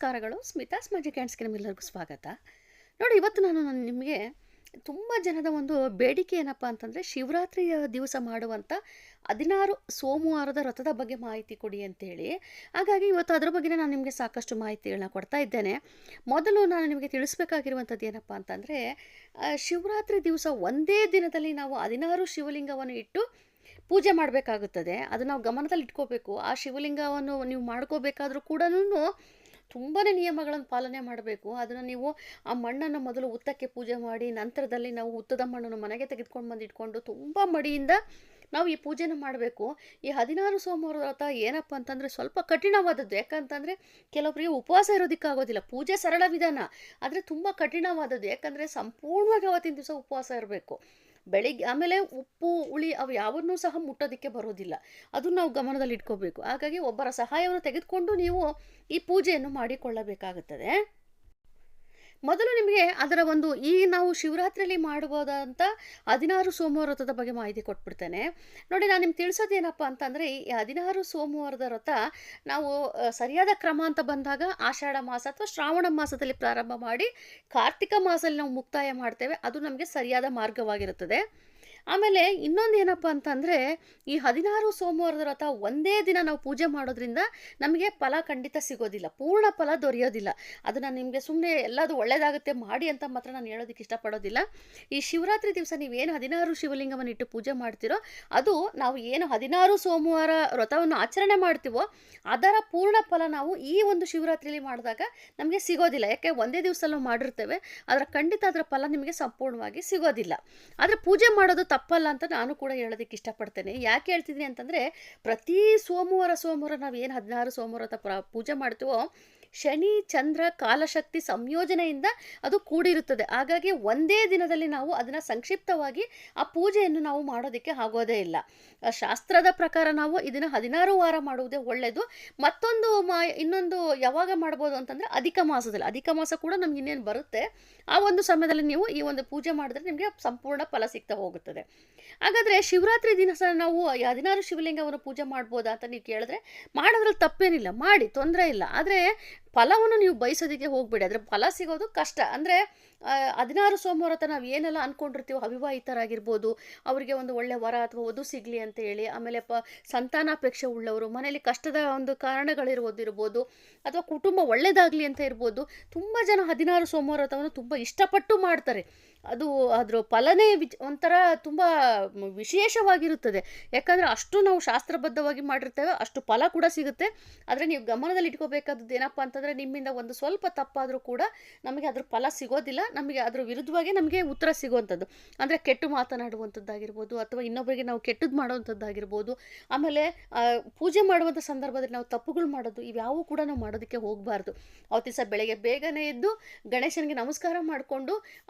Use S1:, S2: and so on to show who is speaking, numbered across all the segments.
S1: ನಮಸ್ಕಾರಗಳು. ಸ್ಮಿತಾಸ್ ಮ್ಯಾಜಿಕ್ ಹ್ಯಾಂಡ್ಸ್‌ಗೆ ನಿಮ್ಮೆಲ್ಲರಿಗೂ ಸ್ವಾಗತ. ನೋಡಿ, ಇವತ್ತು ನಾನು ನಿಮಗೆ ತುಂಬ ಜನದ ಒಂದು ಬೇಡಿಕೆ ಏನಪ್ಪ ಅಂತಂದರೆ, ಶಿವರಾತ್ರಿಯ ದಿವಸ ಮಾಡುವಂಥ 16 ಸೋಮವಾರದ ವ್ರತದ ಬಗ್ಗೆ ಮಾಹಿತಿ ಕೊಡಿ ಅಂತೇಳಿ. ಹಾಗಾಗಿ ಇವತ್ತು ಅದರ ಬಗ್ಗೆನೇ ನಾನು ನಿಮಗೆ ಸಾಕಷ್ಟು ಮಾಹಿತಿಗಳನ್ನ ಕೊಡ್ತಾ ಇದ್ದೇನೆ. ಮೊದಲು ನಾನು ನಿಮಗೆ ತಿಳಿಸ್ಬೇಕಾಗಿರುವಂಥದ್ದು ಏನಪ್ಪ ಅಂತಂದರೆ, ಶಿವರಾತ್ರಿ ದಿವಸ ಒಂದೇ ದಿನದಲ್ಲಿ ನಾವು 16 ಶಿವಲಿಂಗವನ್ನು ಇಟ್ಟು ಪೂಜೆ ಮಾಡಬೇಕಾಗುತ್ತದೆ. ಅದು ನಾವು ಗಮನದಲ್ಲಿ ಇಟ್ಕೋಬೇಕು. ಆ ಶಿವಲಿಂಗವನ್ನು ನೀವು ಮಾಡ್ಕೋಬೇಕಾದ್ರೂ ಕೂಡ ತುಂಬಾ ನಿಯಮಗಳನ್ನು ಪಾಲನೆ ಮಾಡಬೇಕು. ಅದನ್ನು ನೀವು ಆ ಮಣ್ಣನ್ನು ಮೊದಲು ಹುತ್ತಕ್ಕೆ ಪೂಜೆ ಮಾಡಿ, ನಂತರದಲ್ಲಿ ನಾವು ಹುತ್ತದ ಮಣ್ಣನ್ನು ಮನೆಗೆ ತೆಗೆದುಕೊಂಡು ಬಂದು ಇಟ್ಕೊಂಡು ತುಂಬ ಮಡಿಯಿಂದ ನಾವು ಈ ಪೂಜೆನ ಮಾಡಬೇಕು. ಈ 16 ಸೋಮವಾರ ವ್ರತ ಏನಪ್ಪ ಅಂತಂದರೆ ಸ್ವಲ್ಪ ಕಠಿಣವಾದದ್ದು. ಯಾಕಂತಂದರೆ ಕೆಲವೊಬ್ಬರಿಗೆ ಉಪವಾಸ ಇರೋದಕ್ಕಾಗೋದಿಲ್ಲ. ಪೂಜೆ ಸರಳ ವಿಧಾನ, ಆದರೆ ತುಂಬ ಕಠಿಣವಾದದ್ದು. ಯಾಕಂದರೆ ಸಂಪೂರ್ಣವಾಗಿ ಅವತ್ತಿನ ದಿವಸ ಉಪವಾಸ ಇರಬೇಕು. ಬೆಳಿಗ್ಗೆ ಆಮೇಲೆ ಉಪ್ಪು ಹುಳಿ ಅವು ಯಾವನ್ನೂ ಸಹ ಮುಟ್ಟೋದಕ್ಕೆ ಬರೋದಿಲ್ಲ. ಅದನ್ನು ನಾವು ಗಮನದಲ್ಲಿ ಇಟ್ಕೋಬೇಕು. ಹಾಗಾಗಿ ಒಬ್ಬರ ಸಹಾಯವನ್ನು ತೆಗೆದುಕೊಂಡು ನೀವು ಈ ಪೂಜೆಯನ್ನು ಮಾಡಿಕೊಳ್ಳಬೇಕಾಗುತ್ತದೆ. ಮೊದಲು ನಿಮಗೆ ಅದರ ಒಂದು ನಾವು ಶಿವರಾತ್ರಿಯಲ್ಲಿ ಮಾಡಬಹುದಂಥ 16 ಸೋಮವಾರ ವ್ರತದ ಬಗ್ಗೆ ಮಾಹಿತಿ ಕೊಟ್ಬಿಡ್ತೇನೆ. ನೋಡಿ, ನಾನು ನಿಮ್ಗೆ ತಿಳಿಸೋದೇನಪ್ಪ ಅಂತಂದರೆ, ಈ 16 ಸೋಮವಾರದ ವ್ರತ ನಾವು ಸರಿಯಾದ ಕ್ರಮ ಅಂತ ಬಂದಾಗ ಆಷಾಢ ಮಾಸ ಅಥವಾ ಶ್ರಾವಣ ಮಾಸದಲ್ಲಿ ಪ್ರಾರಂಭ ಮಾಡಿ ಕಾರ್ತಿಕ ಮಾಸದಲ್ಲಿ ನಾವು ಮುಕ್ತಾಯ ಮಾಡ್ತೇವೆ. ಅದು ನಮಗೆ ಸರಿಯಾದ ಮಾರ್ಗವಾಗಿರುತ್ತದೆ. ಆಮೇಲೆ ಇನ್ನೊಂದು ಏನಪ್ಪ ಅಂತಂದರೆ, ಈ 16 ಸೋಮವಾರದ ವ್ರತ ಒಂದೇ ದಿನ ನಾವು ಪೂಜೆ ಮಾಡೋದ್ರಿಂದ ನಮಗೆ ಫಲ ಖಂಡಿತ ಸಿಗೋದಿಲ್ಲ, ಪೂರ್ಣ ಫಲ ದೊರೆಯೋದಿಲ್ಲ. ಅದು ನಾನು ನಿಮಗೆ ಸುಮ್ಮನೆ ಎಲ್ಲದು ಒಳ್ಳೆಯದಾಗುತ್ತೆ ಮಾಡಿ ಅಂತ ಮಾತ್ರ ನಾನು ಹೇಳೋದಕ್ಕೆ ಇಷ್ಟಪಡೋದಿಲ್ಲ. ಈ ಶಿವರಾತ್ರಿ ದಿವಸ ನೀವೇನು 16 ಶಿವಲಿಂಗವನ್ನು ಇಟ್ಟು ಪೂಜೆ ಮಾಡ್ತೀರೋ, ಅದು ನಾವು ಏನು 16 ಸೋಮವಾರ ವ್ರತವನ್ನು ಆಚರಣೆ ಮಾಡ್ತೀವೋ ಅದರ ಪೂರ್ಣ ಫಲ ನಾವು ಈ ಒಂದು ಶಿವರಾತ್ರಿಯಲ್ಲಿ ಮಾಡಿದಾಗ ನಮಗೆ ಸಿಗೋದಿಲ್ಲ. ಯಾಕೆ, ಒಂದೇ ದಿವಸದಲ್ಲಿ ನಾವು ಮಾಡಿರ್ತೇವೆ, ಖಂಡಿತ ಅದರ ಫಲ ನಿಮಗೆ ಸಂಪೂರ್ಣವಾಗಿ ಸಿಗೋದಿಲ್ಲ. ಆದರೆ ಪೂಜೆ ಮಾಡೋದು ತಪ್ಪಲ್ಲ ಅಂತ ನಾನು ಕೂಡ ಹೇಳೋದಕ್ಕೆ ಇಷ್ಟಪಡ್ತೇನೆ. ಯಾಕೆ ಹೇಳ್ತಿದ್ದೀನಿ ಅಂತಂದರೆ, ಪ್ರತಿ ಸೋಮವಾರ ನಾವು ಏನು 16 ಸೋಮವಾರ ಪೂಜೆ ಮಾಡ್ತೀವೋ, ಶನಿ ಚಂದ್ರ ಕಾಲಶಕ್ತಿ ಸಂಯೋಜನೆಯಿಂದ ಅದು ಕೂಡಿರುತ್ತದೆ. ಹಾಗಾಗಿ ಒಂದೇ ದಿನದಲ್ಲಿ ನಾವು ಅದನ್ನು ಸಂಕ್ಷಿಪ್ತವಾಗಿ ಆ ಪೂಜೆಯನ್ನು ನಾವು ಮಾಡೋದಕ್ಕೆ ಆಗೋದೇ ಇಲ್ಲ. ಶಾಸ್ತ್ರದ ಪ್ರಕಾರ ನಾವು ಇದನ್ನು 16 ವಾರ ಮಾಡುವುದೇ ಒಳ್ಳೆಯದು. ಮತ್ತೊಂದು ಇನ್ನೊಂದು ಯಾವಾಗ ಮಾಡ್ಬೋದು ಅಂತಂದರೆ, ಅಧಿಕ ಮಾಸ ಕೂಡ ನಮ್ಗೆ ಇನ್ನೇನು ಬರುತ್ತೆ, ಆ ಒಂದು ಸಮಯದಲ್ಲಿ ನೀವು ಈ ಒಂದು ಪೂಜೆ ಮಾಡಿದ್ರೆ ನಿಮಗೆ ಸಂಪೂರ್ಣ ಫಲ ಸಿಗ್ತಾ ಹೋಗುತ್ತದೆ. ಹಾಗಾದರೆ ಶಿವರಾತ್ರಿ ದಿವಸ ನಾವು 16 ಶಿವಲಿಂಗವನ್ನು ಪೂಜೆ ಮಾಡ್ಬೋದಾ ಅಂತ ನೀವು ಕೇಳಿದ್ರೆ, ಮಾಡೋದ್ರಲ್ಲಿ ತಪ್ಪೇನಿಲ್ಲ, ಮಾಡಿ, ತೊಂದರೆ ಇಲ್ಲ. ಆದರೆ ಫಲವನ್ನು ನೀವು ಬಯಸೋದಕ್ಕೆ ಹೋಗ್ಬೇಡಿ. ಅದರ ಫಲ ಸಿಗೋದು ಕಷ್ಟ. ಅಂದರೆ 16 ಸೋಮವಾರ ನಾವು ಏನೆಲ್ಲ ಅಂದ್ಕೊಂಡಿರ್ತೀವೋ, ಅವಿವಾಹಿತರಾಗಿರ್ಬೋದು, ಅವರಿಗೆ ಒಂದು ಒಳ್ಳೆ ವರ ಅಥವಾ ವಧು ಸಿಗಲಿ ಅಂತ ಹೇಳಿ, ಆಮೇಲೆ ಸಂತಾನಾಪೇಕ್ಷೆ ಉಳ್ಳವರು, ಮನೇಲಿ ಕಷ್ಟದ ಒಂದು ಕಾರಣಗಳಿರ್ಬೋದು, ಅಥವಾ ಕುಟುಂಬ ಒಳ್ಳೆಯದಾಗಲಿ ಅಂತ ಇರ್ಬೋದು. ತುಂಬ ಜನ 16 ಸೋಮವಾರ ವ್ರತವನ್ನು ತುಂಬ ಇಷ್ಟಪಟ್ಟು ಮಾಡ್ತಾರೆ. ಅದು ಅದರ ಫಲನೇ ಒಂಥರ ತುಂಬ ವಿಶೇಷವಾಗಿರುತ್ತದೆ. ಯಾಕಂದರೆ ಅಷ್ಟು ನಾವು ಶಾಸ್ತ್ರಬದ್ಧವಾಗಿ ಮಾಡಿರ್ತೇವೆ, ಅಷ್ಟು ಫಲ ಕೂಡ ಸಿಗುತ್ತೆ. ಆದರೆ ನೀವು ಗಮನದಲ್ಲಿ ಇಟ್ಕೋಬೇಕಾದದ್ದು ಏನಪ್ಪ ಅಂತಂದರೆ, ನಿಮ್ಮಿಂದ ಒಂದು ಸ್ವಲ್ಪ ತಪ್ಪಾದರೂ ಕೂಡ ನಮಗೆ ಅದ್ರ ಫಲ ಸಿಗೋದಿಲ್ಲ. ನಮಗೆ ಅದ್ರ ವಿರುದ್ಧವಾಗಿ ನಮಗೆ ಉತ್ತರ ಸಿಗುವಂಥದ್ದು. ಅಂದರೆ ಕೆಟ್ಟು ಮಾತನಾಡುವಂಥದ್ದಾಗಿರ್ಬೋದು, ಅಥವಾ ಇನ್ನೊಬ್ಬರಿಗೆ ನಾವು ಕೆಟ್ಟದ್ದು ಮಾಡುವಂಥದ್ದಾಗಿರ್ಬೋದು. ಆಮೇಲೆ ಪೂಜೆ ಮಾಡುವಂಥ ಸಂದರ್ಭದಲ್ಲಿ ನಾವು ತಪ್ಪುಗಳು ಮಾಡೋದು, ಇವ್ಯಾವೂ ಕೂಡ ನಾವು ಮಾಡೋದಕ್ಕೆ ಹೋಗಬಾರ್ದು. ಅವತ್ತು ದಿವಸ ಬೆಳಗ್ಗೆ ಬೇಗನೆ ಎದ್ದು ಗಣೇಶನಿಗೆ ನಮಸ್ಕಾರ ಮಾಡಿಕೊಂಡು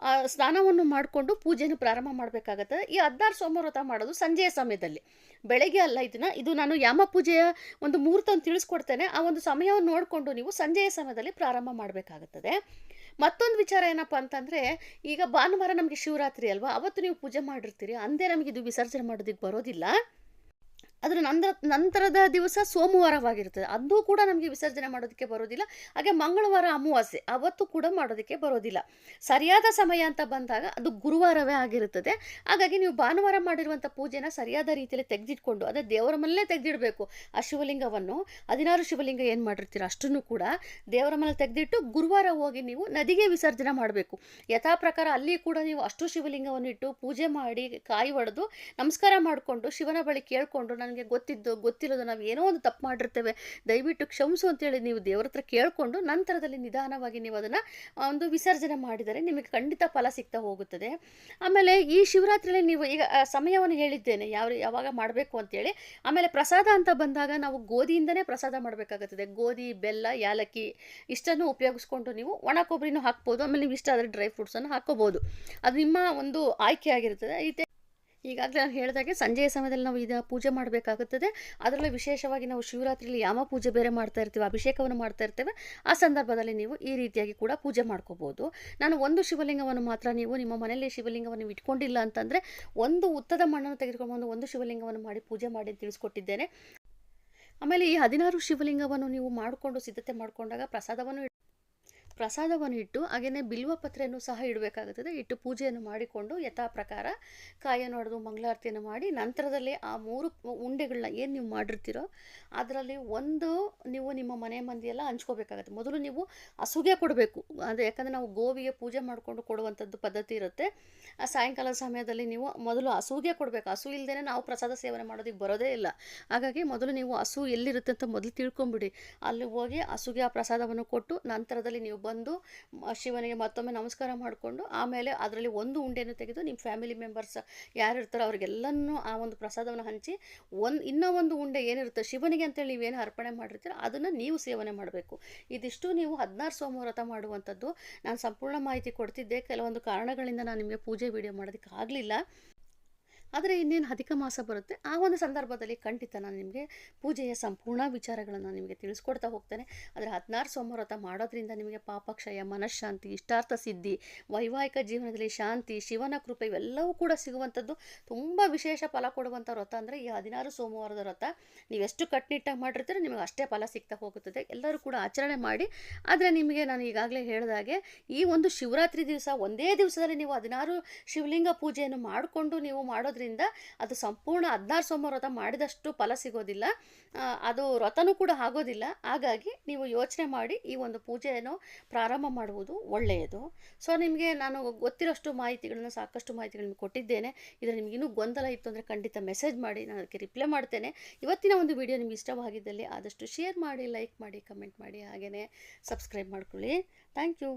S1: ಸ್ನಾನವನ್ನು ಮಾಡಿಕೊಂಡು ಪೂಜೆಯನ್ನು ಪ್ರಾರಂಭ ಮಾಡಬೇಕಾಗತ್ತದೆ. ಈ 16 ಸೋಮವಾರ ವ್ರತ ಮಾಡೋದು ಸಂಜೆಯ ಸಮಯದಲ್ಲಿ, ಬೆಳಗ್ಗೆ ಅಲ್ಲ. ಇದು ನಾನು ಯಾಮ ಪೂಜೆಯ ಒಂದು ಮುಹೂರ್ತವನ್ನು ತಿಳಿಸ್ಕೊಡ್ತೇನೆ. ಆ ಒಂದು ಸಮಯವನ್ನು ನೋಡಿಕೊಂಡು ನೀವು ಸಂಜೆಯ ಸಮಯದಲ್ಲಿ ಪ್ರಾರಂಭ ಮಾಡಬೇಕಾಗುತ್ತದೆ. ಮತ್ತೊಂದು ವಿಚಾರ ಏನಪ್ಪ ಅಂತಂದರೆ, ಈಗ ಭಾನುವಾರ ನಮಗೆ ಶಿವರಾತ್ರಿ ಅಲ್ವಾ, ಅವತ್ತು ನೀವು ಪೂಜೆ ಮಾಡಿರ್ತೀರಿ, ಅಂದೇ ನಮಗೆ ಇದು ವಿಸರ್ಜನೆ ಮಾಡೋದಕ್ಕೆ ಬರೋದಿಲ್ಲ. ಅದರ ನಂತರದ ದಿವಸ ಸೋಮವಾರವಾಗಿರ್ತದೆ, ಅದು ಕೂಡ ನಮಗೆ ವಿಸರ್ಜನೆ ಮಾಡೋದಕ್ಕೆ ಬರೋದಿಲ್ಲ. ಹಾಗೆ ಮಂಗಳವಾರ ಅಮಾವಾಸ್ಯೆ, ಅವತ್ತು ಕೂಡ ಮಾಡೋದಕ್ಕೆ ಬರೋದಿಲ್ಲ. ಸರಿಯಾದ ಸಮಯ ಅಂತ ಬಂದಾಗ ಅದು ಗುರುವಾರವೇ ಆಗಿರುತ್ತದೆ. ಹಾಗಾಗಿ ನೀವು ಭಾನುವಾರ ಮಾಡಿರುವಂಥ ಪೂಜೆನ ಸರಿಯಾದ ರೀತಿಯಲ್ಲಿ ತೆಗೆದಿಟ್ಕೊಂಡು, ಅದೇ ದೇವರ ಮನೆಯಲ್ಲೇ ತೆಗೆದಿಡಬೇಕು. ಆ ಶಿವಲಿಂಗವನ್ನು 16 ಶಿವಲಿಂಗ ಏನು ಮಾಡಿರ್ತೀರ ಅಷ್ಟನ್ನು ಕೂಡ ದೇವರ ಮನೇಲಿ ತೆಗೆದಿಟ್ಟು ಗುರುವಾರ ಹೋಗಿ ನೀವು ನದಿಗೆ ವಿಸರ್ಜನೆ ಮಾಡಬೇಕು. ಯಥಾ ಪ್ರಕಾರ ಅಲ್ಲಿ ಕೂಡ ನೀವು ಅಷ್ಟು ಶಿವಲಿಂಗವನ್ನು ಇಟ್ಟು ಪೂಜೆ ಮಾಡಿ, ಕಾಯಿ ಒಡೆದು ನಮಸ್ಕಾರ ಮಾಡಿಕೊಂಡು ಶಿವನ ಬಳಿ ಕೇಳಿಕೊಂಡು, ನನಗೆ ಗೊತ್ತಿಲ್ಲದು ನಾವು ಏನೋ ಒಂದು ತಪ್ಪು ಮಾಡಿರ್ತೇವೆ, ದಯವಿಟ್ಟು ಕ್ಷಮಿಸು ಅಂತೇಳಿ ನೀವು ದೇವರ ಹತ್ರ ಕೇಳಿಕೊಂಡು ನಂತರದಲ್ಲಿ ನಿಧಾನವಾಗಿ ನೀವು ಅದನ್ನು ಒಂದು ವಿಸರ್ಜನೆ ಮಾಡಿದರೆ ನಿಮಗೆ ಖಂಡಿತ ಫಲ ಸಿಗ್ತಾ ಹೋಗುತ್ತದೆ. ಆಮೇಲೆ ಈ ಶಿವರಾತ್ರಿಯಲ್ಲಿ ನೀವು ಈಗ ಸಮಯವನ್ನು ಹೇಳಿದ್ದೇನೆ ಯಾವಾಗ ಮಾಡಬೇಕು ಅಂತೇಳಿ. ಆಮೇಲೆ ಪ್ರಸಾದ ಅಂತ ಬಂದಾಗ ನಾವು ಗೋಧಿಯಿಂದನೇ ಪ್ರಸಾದ ಮಾಡಬೇಕಾಗುತ್ತದೆ. ಗೋಧಿ, ಬೆಲ್ಲ, ಯಾಲಕ್ಕಿ ಇಷ್ಟನ್ನು ಉಪಯೋಗಿಸ್ಕೊಂಡು ನೀವು ಒಣ ಕೊಬ್ಬರಿನೂ ಹಾಕ್ಬೋದು. ಆಮೇಲೆ ನೀವು ಇಷ್ಟ ಆದರೆ ಡ್ರೈ ಫ್ರೂಟ್ಸನ್ನು ಹಾಕ್ಕೋಬೋದು. ಅದು ನಿಮ್ಮ ಒಂದು ಆಯ್ಕೆ ಆಗಿರುತ್ತದೆ. ಈಗಾಗಲೇ ನಾನು ಹೇಳಿದಾಗೆ ಸಂಜೆಯ ಸಮಯದಲ್ಲಿ ನಾವು ಪೂಜೆ ಮಾಡಬೇಕಾಗುತ್ತದೆ. ಅದರಲ್ಲೂ ವಿಶೇಷವಾಗಿ ನಾವು ಶಿವರಾತ್ರಿಯಲ್ಲಿ ಯಾಮ ಪೂಜೆ ಬೇರೆ ಮಾಡ್ತಾ ಇರ್ತೀವಿ, ಅಭಿಷೇಕವನ್ನು ಮಾಡ್ತಾ ಇರ್ತೇವೆ. ಆ ಸಂದರ್ಭದಲ್ಲಿ ನೀವು ಈ ರೀತಿಯಾಗಿ ಕೂಡ ಪೂಜೆ ಮಾಡ್ಕೋಬೋದು. ನಾನು ಒಂದು ಶಿವಲಿಂಗವನ್ನು ಮಾತ್ರ, ನೀವು ನಿಮ್ಮ ಮನೆಯಲ್ಲಿ ಶಿವಲಿಂಗವನ್ನು ಇಟ್ಕೊಂಡಿಲ್ಲ ಅಂತಂದರೆ ಒಂದು ಉತ್ತದ ಮಣ್ಣನ್ನು ತೆಗೆದುಕೊಂಡು ಒಂದು ಶಿವಲಿಂಗವನ್ನು ಮಾಡಿ ಪೂಜೆ ಮಾಡಿ ಅಂತ ತಿಳಿಸ್ಕೊಟ್ಟಿದ್ದೇನೆ. ಆಮೇಲೆ ಈ 16 ಶಿವಲಿಂಗವನ್ನು ನೀವು ಮಾಡಿಕೊಂಡು ಸಿದ್ಧತೆ ಮಾಡಿಕೊಂಡಾಗ ಪ್ರಸಾದವನ್ನು ಪ್ರಸಾದವನ್ನು ಇಟ್ಟು ಹಾಗೆಯೇ ಬಿಲ್ವ ಪತ್ರೆಯನ್ನು ಸಹ ಇಡಬೇಕಾಗುತ್ತದೆ. ಇಟ್ಟು ಪೂಜೆಯನ್ನು ಮಾಡಿಕೊಂಡು ಯಥಾ ಪ್ರಕಾರ ಕಾಯನ್ನು ಹೊಡೆದು ಮಂಗಳಾರತಿಯನ್ನು ಮಾಡಿ ನಂತರದಲ್ಲಿ ಆ 3 ಉಂಡೆಗಳನ್ನ ಏನು ನೀವು ಮಾಡಿರ್ತೀರೋ ಅದರಲ್ಲಿ ಒಂದು ನೀವು ನಿಮ್ಮ ಮನೆ ಮಂದಿಯೆಲ್ಲ ಹಂಚ್ಕೋಬೇಕಾಗತ್ತೆ. ಮೊದಲು ನೀವು ಹಸುಗೆ ಕೊಡಬೇಕು. ಅದು ಯಾಕಂದರೆ ನಾವು ಗೋವಿಗೆ ಪೂಜೆ ಮಾಡಿಕೊಂಡು ಕೊಡುವಂಥದ್ದು ಪದ್ಧತಿ ಇರುತ್ತೆ. ಸಾಯಂಕಾಲದ ಸಮಯದಲ್ಲಿ ನೀವು ಮೊದಲು ಹಸುಗೆ ಕೊಡಬೇಕು. ಹಸು ಇಲ್ಲದೇ ನಾವು ಪ್ರಸಾದ ಸೇವನೆ ಮಾಡೋದಕ್ಕೆ ಬರೋದೇ ಇಲ್ಲ. ಹಾಗಾಗಿ ಮೊದಲು ನೀವು ಹಸು ಎಲ್ಲಿರುತ್ತೆ ಅಂತ ಮೊದಲು ತಿಳ್ಕೊಂಬಿಡಿ. ಅಲ್ಲಿ ಹೋಗಿ ಹಸುಗೆ ಆ ಪ್ರಸಾದವನ್ನು ಕೊಟ್ಟು ನಂತರದಲ್ಲಿ ನೀವು ಬಂದು ಶಿವನಿಗೆ ಮತ್ತೊಮ್ಮೆ ನಮಸ್ಕಾರ ಮಾಡಿಕೊಂಡು ಆಮೇಲೆ ಅದರಲ್ಲಿ ಒಂದು ಉಂಡೆಯನ್ನು ತೆಗೆದು ನಿಮ್ಮ ಫ್ಯಾಮಿಲಿ ಮೆಂಬರ್ಸ್ ಯಾರು ಇರ್ತಾರೋ ಅವ್ರಿಗೆಲ್ಲನೂ ಆ ಒಂದು ಪ್ರಸಾದವನ್ನು ಹಂಚಿ ಇನ್ನೂ ಒಂದು ಉಂಡೆ ಏನಿರುತ್ತೆ ಶಿವನಿಗೆ ಅಂತೇಳಿ ನೀವೇನು ಅರ್ಪಣೆ ಮಾಡಿರ್ತೀರೋ ಅದನ್ನು ನೀವು ಸೇವನೆ ಮಾಡಬೇಕು. ಇದಿಷ್ಟು ನೀವು 16 ಸೋಮವಾರ ವ್ರತ ಮಾಡುವಂಥದ್ದು. ನಾನು ಸಂಪೂರ್ಣ ಮಾಹಿತಿ ಕೊಡ್ತಿದ್ದೆ, ಕೆಲವೊಂದು ಕಾರಣಗಳಿಂದ ನಾನು ನಿಮಗೆ ಪೂಜೆ ವಿಡಿಯೋ ಮಾಡೋದಕ್ಕೆ ಆಗಲಿಲ್ಲ. ಆದರೆ ಇನ್ನೇನು ಅಧಿಕ ಮಾಸ ಬರುತ್ತೆ, ಆ ಒಂದು ಸಂದರ್ಭದಲ್ಲಿ ಖಂಡಿತ ನಾನು ನಿಮಗೆ ಪೂಜೆಯ ಸಂಪೂರ್ಣ ವಿಚಾರಗಳನ್ನು ನಿಮಗೆ ತಿಳಿಸ್ಕೊಡ್ತಾ ಹೋಗ್ತೇನೆ. ಆದರೆ 16 ಸೋಮವಾರ ವ್ರತ ಮಾಡೋದ್ರಿಂದ ನಿಮಗೆ ಪಾಪಕ್ಷಯ, ಮನಃಶಾಂತಿ, ಇಷ್ಟಾರ್ಥ ಸಿದ್ಧಿ, ವೈವಾಹಿಕ ಜೀವನದಲ್ಲಿ ಶಾಂತಿ, ಶಿವನ ಕೃಪೆ ಇವೆಲ್ಲವೂ ಕೂಡ ಸಿಗುವಂಥದ್ದು. ತುಂಬ ವಿಶೇಷ ಫಲ ಕೊಡುವಂಥ ವ್ರತ ಅಂದರೆ ಈ 16 ಸೋಮವಾರದ ವ್ರತ. ನೀವೆಷ್ಟು ಕಟ್ಟುನಿಟ್ಟಾಗಿ ಮಾಡಿರ್ತೀರೋ ನಿಮಗೆ ಅಷ್ಟೇ ಫಲ ಸಿಗ್ತಾ ಹೋಗುತ್ತದೆ. ಎಲ್ಲರೂ ಕೂಡ ಆಚರಣೆ ಮಾಡಿ. ಆದರೆ ನಿಮಗೆ ನಾನು ಈಗಾಗಲೇ ಹೇಳಿದಾಗೆ ಈ ಒಂದು ಶಿವರಾತ್ರಿ ದಿವಸ ಒಂದೇ ದಿವಸದಲ್ಲಿ ನೀವು 16 ಶಿವಲಿಂಗ ಪೂಜೆಯನ್ನು ಮಾಡಿಕೊಂಡು ನೀವು ಮಾಡೋದ್ರಿಂದ ಅದು ಸಂಪೂರ್ಣ 16 ಸೋಮವಾರ ವ್ರತ ಮಾಡಿದಷ್ಟು ಫಲ ಸಿಗೋದಿಲ್ಲ. ಅದು ವ್ರತನೂ ಕೂಡ ಆಗೋದಿಲ್ಲ. ಹಾಗಾಗಿ ನೀವು ಯೋಚನೆ ಮಾಡಿ ಈ ಒಂದು ಪೂಜೆಯನ್ನು ಪ್ರಾರಂಭ ಮಾಡುವುದು ಒಳ್ಳೆಯದು. ಸೊ ನಿಮಗೆ ನಾನು ಗೊತ್ತಿರೋಷ್ಟು ಮಾಹಿತಿಗಳನ್ನು, ಸಾಕಷ್ಟು ಮಾಹಿತಿಗಳನ್ನು ಕೊಟ್ಟಿದ್ದೇನೆ. ಇದರಲ್ಲಿ ನಿಮಗೆ ಇನ್ನೂ ಗೊಂದಲ ಇತ್ತು ಅಂದರೆ ಖಂಡಿತ ಮೆಸೇಜ್ ಮಾಡಿ, ನಾನು ಅದಕ್ಕೆ ರಿಪ್ಲೈ ಮಾಡ್ತೇನೆ. ಇವತ್ತಿನ ಒಂದು ವಿಡಿಯೋ ನಿಮ್ಗೆ ಇಷ್ಟವಾಗಿದ್ದಲ್ಲಿ ಆದಷ್ಟು ಶೇರ್ ಮಾಡಿ, ಲೈಕ್ ಮಾಡಿ, ಕಮೆಂಟ್ ಮಾಡಿ, ಹಾಗೆಯೇ ಸಬ್ಸ್ಕ್ರೈಬ್ ಮಾಡ್ಕೊಳ್ಳಿ. Thank you.